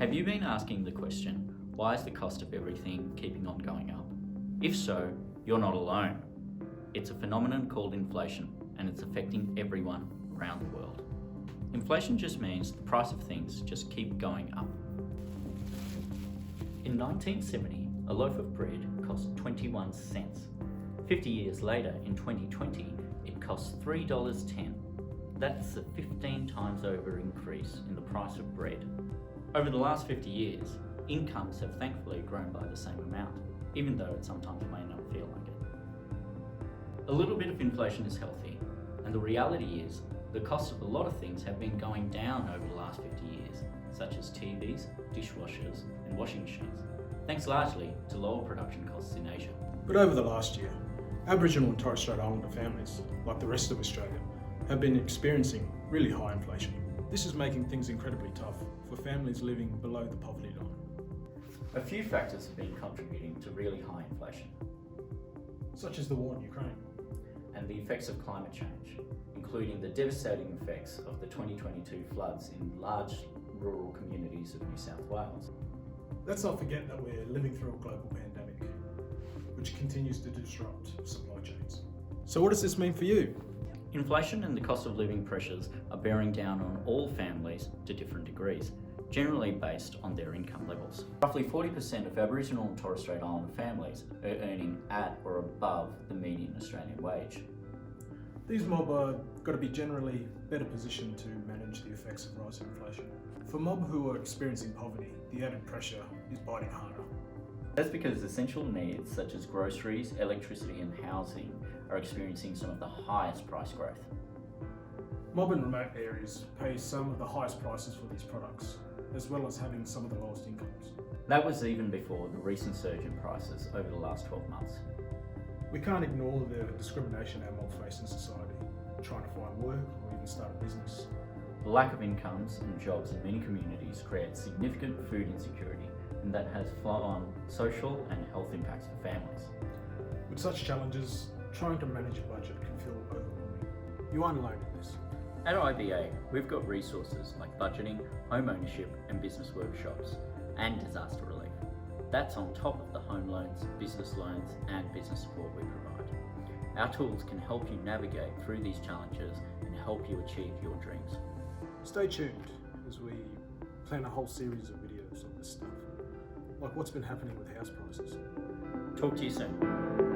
Have you been asking the question, why is the cost of everything keeping on going up? If so, you're not alone. It's a phenomenon called inflation, and it's affecting everyone around the world. Inflation just means the price of things just keep going up. In 1970, a loaf of bread cost 21 cents. 50 years later, in 2020, it costs $3.10. That's a 15 times over increase in the price of bread. Over the last 50 years, incomes have thankfully grown by the same amount, even though it sometimes may not feel like it. A little bit of inflation is healthy, and the reality is the costs of a lot of things have been going down over the last 50 years, such as TVs, dishwashers, and washing machines, thanks largely to lower production costs in Asia. But over the last year, Aboriginal and Torres Strait Islander families, like the rest of Australia, have been experiencing really high inflation. This is making things incredibly tough for families living below the poverty line. A few factors have been contributing to really high inflation, Such as the war in Ukraine. and the effects of climate change, including the devastating effects of the 2022 floods in large rural communities of New South Wales. Let's not forget that we're living through a global pandemic, which continues to disrupt supply chains. So what does this mean for you? Inflation and the cost of living pressures are bearing down on all families to different degrees, generally based on their income levels. Roughly 40% of Aboriginal and Torres Strait Islander families are earning at or above the median Australian wage. These mob are got to be generally better positioned to manage the effects of rising inflation. For mob who are experiencing poverty, the added pressure is biting harder. That's because essential needs such as groceries, electricity and housing are experiencing some of the highest price growth. Mob in remote areas pay some of the highest prices for these products, as well as having some of the lowest incomes. That was even before the recent surge in prices over the last 12 months. We can't ignore the discrimination our mob face in society, trying to find work or even start a business. The lack of incomes and jobs in many communities creates significant food insecurity, and that has flow-on social and health impacts for families. With such challenges, trying to manage a budget can feel overwhelming. You aren't alone in this. At IBA, we've got resources like budgeting, home ownership and business workshops, and disaster relief. That's on top of the home loans, business loans and business support we provide. Our tools can help you navigate through these challenges and help you achieve your dreams. Stay tuned as we plan a whole series of videos on this stuff, like what's been happening with house prices. Talk to you soon.